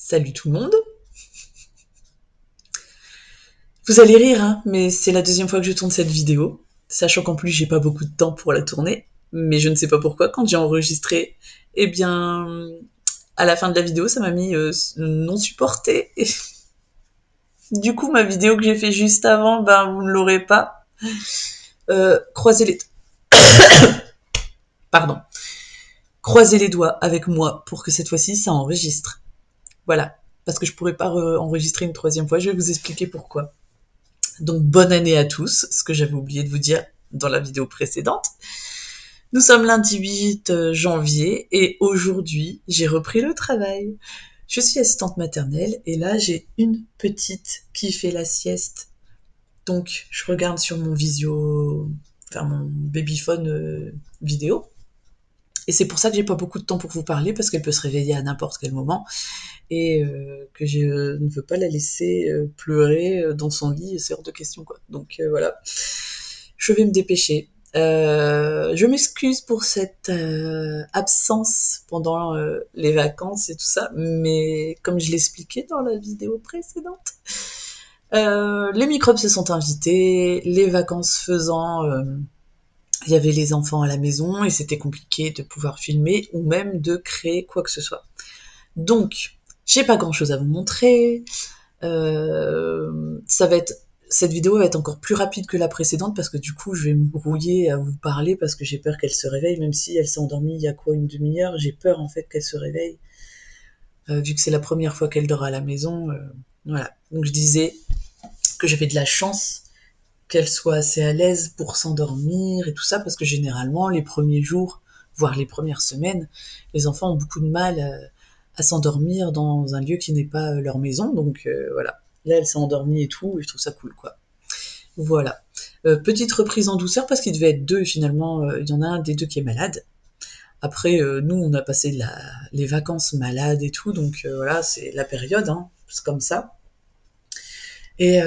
Salut tout le monde. Vous allez rire, hein, mais c'est la deuxième fois que je tourne cette vidéo, sachant qu'en plus j'ai pas beaucoup de temps pour la tourner, mais je ne sais pas pourquoi, quand j'ai enregistré, eh bien, à la fin de la vidéo, ça m'a mis non supporté. Du coup, ma vidéo que j'ai fait juste avant, ben, vous ne l'aurez pas. Croisez les... Pardon. Croisez les doigts avec moi pour que cette fois-ci, ça enregistre. Voilà. Parce que je pourrais pas enregistrer une troisième fois, je vais vous expliquer pourquoi. Donc, bonne année à tous, ce que j'avais oublié de vous dire dans la vidéo précédente. Nous sommes lundi 8 janvier et aujourd'hui, j'ai repris le travail. Je suis assistante maternelle et là, j'ai une petite qui fait la sieste. Donc, je regarde sur mon mon babyphone vidéo. Et c'est pour ça que j'ai pas beaucoup de temps pour vous parler parce qu'elle peut se réveiller à n'importe quel moment et que je ne veux pas la laisser pleurer dans son lit, c'est hors de question quoi. Donc voilà, je vais me dépêcher. Je m'excuse pour cette absence pendant les vacances et tout ça, mais comme je l'expliquais dans la vidéo précédente, les microbes se sont invités, les vacances faisant, il y avait les enfants à la maison et c'était compliqué de pouvoir filmer ou même de créer quoi que ce soit. Donc, j'ai pas grand chose à vous montrer. Ça va être Cette vidéo va être encore plus rapide que la précédente parce que du coup je vais me brouiller à vous parler parce que j'ai peur qu'elle se réveille, même si elle s'est endormie il y a quoi, une demi-heure, j'ai peur en fait qu'elle se réveille vu que c'est la première fois qu'elle dort à la maison. Voilà, donc je disais que j'avais de la chance qu'elle soit assez à l'aise pour s'endormir et tout ça parce que généralement les premiers jours, voire les premières semaines, les enfants ont beaucoup de mal à s'endormir dans un lieu qui n'est pas leur maison, donc voilà. Là, elle s'est endormie et tout, et je trouve ça cool, quoi. Voilà. Petite reprise en douceur, parce qu'il devait être deux, et finalement, il y en a un des deux qui est malade. Après, nous, on a passé les vacances malades et tout, donc voilà, c'est la période, hein, c'est comme ça. Et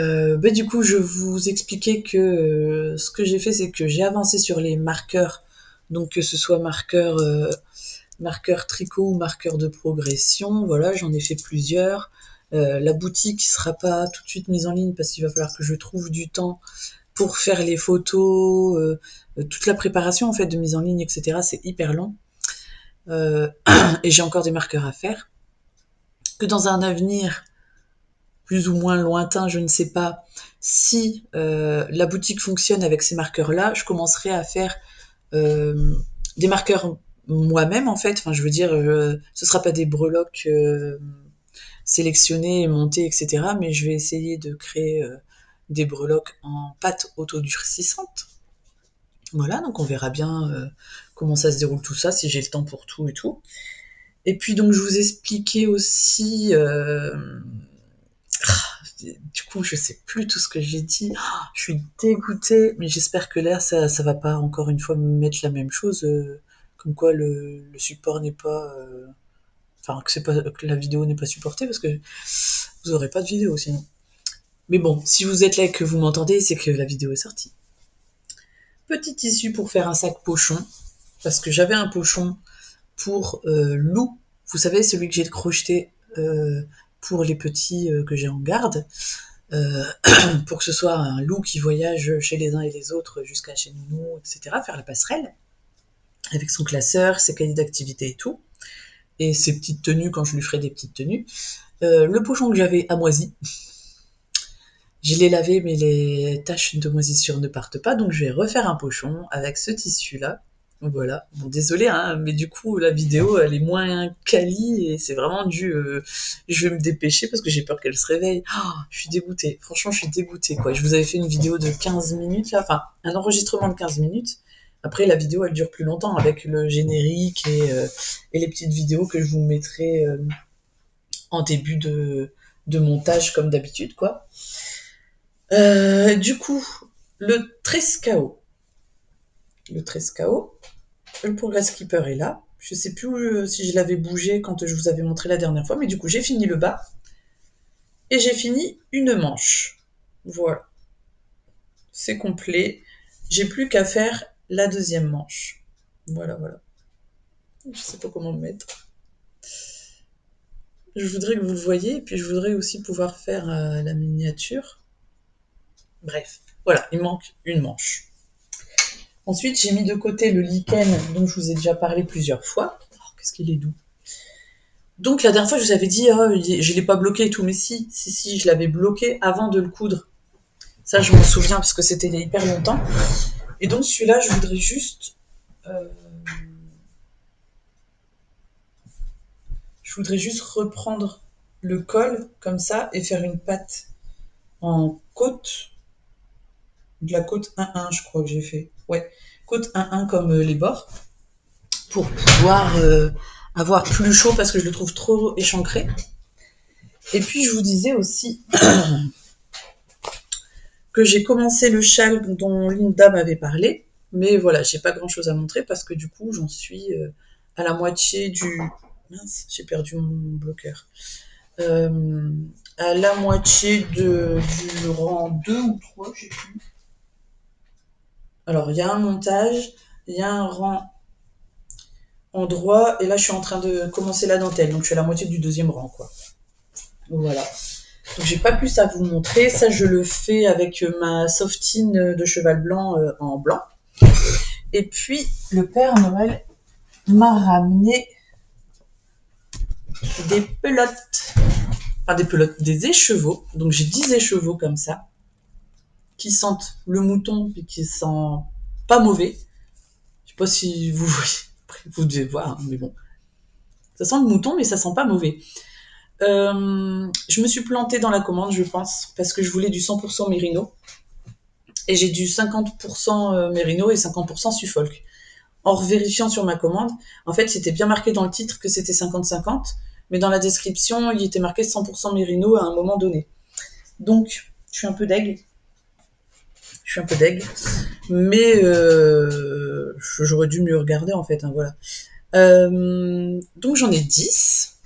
du coup, je vous expliquais que ce que j'ai fait, c'est que j'ai avancé sur les marqueurs, donc que ce soit marqueur tricot ou marqueur de progression, voilà, j'en ai fait plusieurs. La boutique sera pas tout de suite mise en ligne parce qu'il va falloir que je trouve du temps pour faire les photos, toute la préparation en fait de mise en ligne, etc. C'est hyper long. Et j'ai encore des marqueurs à faire. Que dans un avenir plus ou moins lointain, je ne sais pas, si la boutique fonctionne avec ces marqueurs-là, je commencerai à faire euh, des marqueurs moi-même en fait. Enfin, je veux dire, ce sera pas des breloques sélectionnés, montés, etc. Mais je vais essayer de créer des breloques en pâte autodurcissante. Voilà, donc on verra bien comment ça se déroule tout ça, si j'ai le temps pour tout et tout. Et puis donc je vous expliquais aussi du coup, je sais plus tout ce que j'ai dit. Oh, je suis dégoûtée, mais j'espère que là, ça va pas encore une fois me mettre la même chose, comme quoi le support n'est pas, enfin que la vidéo n'est pas supportée, parce que vous aurez pas de vidéo sinon. Mais bon, si vous êtes là et que vous m'entendez, c'est que la vidéo est sortie. Petit tissu pour faire un sac pochon, parce que j'avais un pochon pour Lou. Vous savez, celui que j'ai crocheté pour les petits que j'ai en garde. euh, pour que ce soit un loup qui voyage chez les uns et les autres jusqu'à chez nous, etc., faire la passerelle, avec son classeur, ses cahiers d'activité et tout, et ses petites tenues quand je lui ferai des petites tenues. Le pochon que j'avais a moisi. Je l'ai lavé, mais les taches de moisissure ne partent pas, donc je vais refaire un pochon avec ce tissu-là. Voilà. Bon, désolé, hein, mais du coup, la vidéo, elle est moins quali et c'est vraiment dû. Je vais me dépêcher parce que j'ai peur qu'elle se réveille. Oh, je suis dégoûtée. Franchement, je suis dégoûtée, quoi. Je vous avais fait une vidéo de 15 minutes, là. Enfin, un enregistrement de 15 minutes. Après, la vidéo, elle dure plus longtemps avec le générique et les petites vidéos que je vous mettrai en début de montage, comme d'habitude, quoi. Du coup, le Trescao. Le Trescao, le Progress Keeper est là. Je sais plus si je l'avais bougé quand je vous avais montré la dernière fois, mais du coup, j'ai fini le bas. Et j'ai fini une manche. Voilà, c'est complet. J'ai plus qu'à faire la deuxième manche. Voilà, voilà. Je sais pas comment me mettre. Je voudrais que vous le voyiez, et puis je voudrais aussi pouvoir faire la miniature. Bref, voilà, il manque une manche. Ensuite, j'ai mis de côté le lichen dont je vous ai déjà parlé plusieurs fois. Oh, qu'est-ce qu'il est doux. Donc la dernière fois, je vous avais dit, oh, je l'ai pas bloqué et tout, mais si, je l'avais bloqué avant de le coudre. Ça, je m'en souviens parce que c'était il y a hyper longtemps. Et donc celui-là, je voudrais juste reprendre le col comme ça et faire une patte en côte, de la côte 1-1, je crois que j'ai fait. Ouais, côte 1-1 comme les bords, pour pouvoir avoir plus chaud parce que je le trouve trop échancré. Et puis je vous disais aussi que j'ai commencé le châle dont Linda m'avait parlé, mais voilà, j'ai pas grand chose à montrer parce que du coup j'en suis à la moitié du... Mince, j'ai perdu mon bloqueur. Euh, à la moitié du rang 2 ou 3, je sais plus. Alors, il y a un montage, il y a un rang en droit, et là, je suis en train de commencer la dentelle, donc je suis à la moitié du deuxième rang, quoi. Voilà. Donc, j'ai pas plus à vous montrer. Ça, je le fais avec ma softine de cheval blanc en blanc. Et puis, le Père Noël m'a ramené des pelotes. Enfin, des pelotes, des écheveaux. Donc, j'ai 10 écheveaux comme ça, qui sentent le mouton et qui sentent pas mauvais. Je sais pas si vous voyez. Vous devez voir, hein, mais bon. Ça sent le mouton, mais ça sent pas mauvais. Je me suis plantée dans la commande, je pense, parce que je voulais du 100% Mérino. Et j'ai du 50% Mérino et 50% Suffolk. En revérifiant sur ma commande, en fait, c'était bien marqué dans le titre que c'était 50-50, mais dans la description, il était marqué 100% Mérino à un moment donné. Donc, je suis un peu deg. Mais j'aurais dû mieux regarder, en fait, hein, voilà. Donc, j'en ai 10.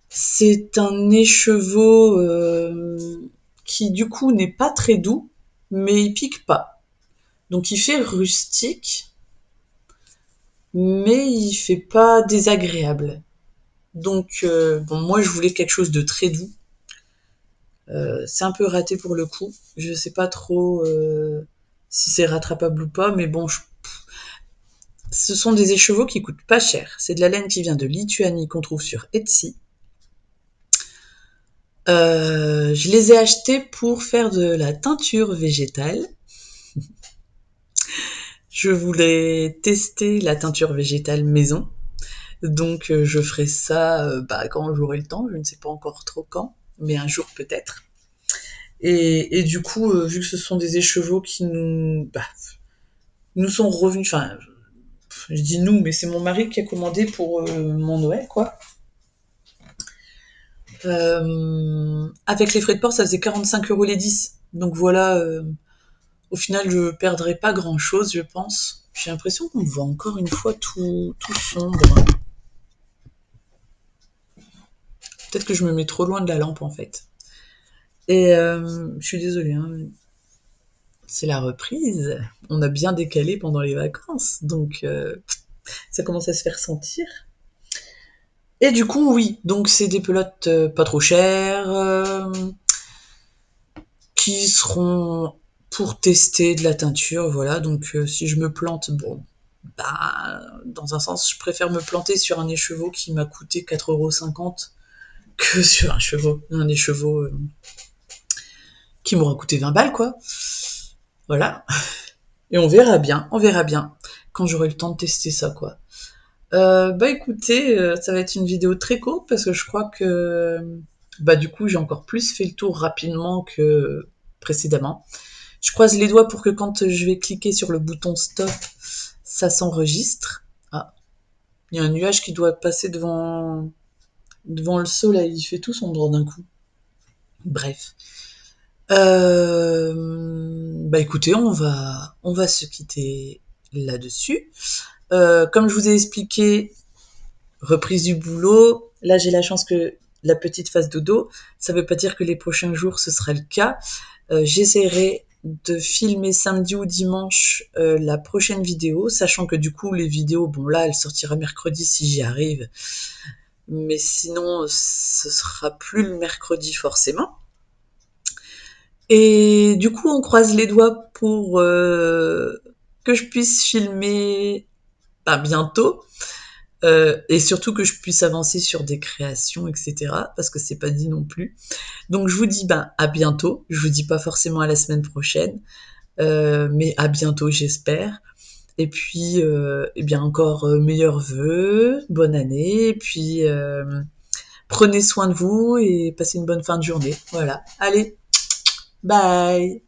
C'est un écheveau qui du coup n'est pas très doux, mais il pique pas. Donc il fait rustique, mais il fait pas désagréable. Donc bon, moi je voulais quelque chose de très doux. C'est un peu raté pour le coup. Je sais pas trop si c'est rattrapable ou pas, mais bon, ce sont des écheveaux qui coûtent pas cher. C'est de la laine qui vient de Lituanie qu'on trouve sur Etsy. Je les ai achetés pour faire de la teinture végétale. Je voulais tester la teinture végétale maison. Donc je ferai ça quand j'aurai le temps, je ne sais pas encore trop quand, mais un jour peut-être. Et du coup, vu que ce sont des écheveaux qui nous sont revenus, enfin, je dis nous, mais c'est mon mari qui a commandé pour mon Noël, quoi. Avec les frais de port, ça faisait 45 € les 10. Donc voilà, au final, je perdrai pas grand-chose, je pense. J'ai l'impression qu'on voit encore une fois tout sombre. Peut-être que je me mets trop loin de la lampe, en fait. Et je suis désolée, hein, c'est la reprise. On a bien décalé pendant les vacances, donc ça commence à se faire sentir. Et du coup, oui, donc c'est des pelotes pas trop chères, qui seront pour tester de la teinture, voilà. Donc si je me plante, bon, dans un sens, je préfère me planter sur un écheveau qui m'a coûté 4,50 € que sur un écheveau qui m'aura coûté 20 balles, quoi. Voilà. Et on verra bien quand j'aurai le temps de tester ça, quoi. Écoutez, ça va être une vidéo très courte parce que je crois que du coup j'ai encore plus fait le tour rapidement que précédemment. Je croise les doigts pour que quand je vais cliquer sur le bouton stop, ça s'enregistre. Ah, il y a un nuage qui doit passer devant le soleil, il fait tout sombre d'un coup. Bref. Écoutez, on va se quitter là-dessus. Comme je vous ai expliqué, reprise du boulot. Là, j'ai la chance que la petite fasse dodo. Ça veut pas dire que les prochains jours, ce sera le cas. J'essaierai de filmer samedi ou dimanche la prochaine vidéo, sachant que du coup, les vidéos, bon là, elle sortira mercredi si j'y arrive. Mais sinon, ce sera plus le mercredi forcément. Et du coup, on croise les doigts pour que je puisse filmer bientôt. Et surtout que je puisse avancer sur des créations, etc. Parce que c'est pas dit non plus. Donc je vous dis à bientôt. Je vous dis pas forcément à la semaine prochaine, mais à bientôt j'espère. Et puis, eh bien encore meilleurs vœux, bonne année. Et puis prenez soin de vous et passez une bonne fin de journée. Voilà. Allez, bye.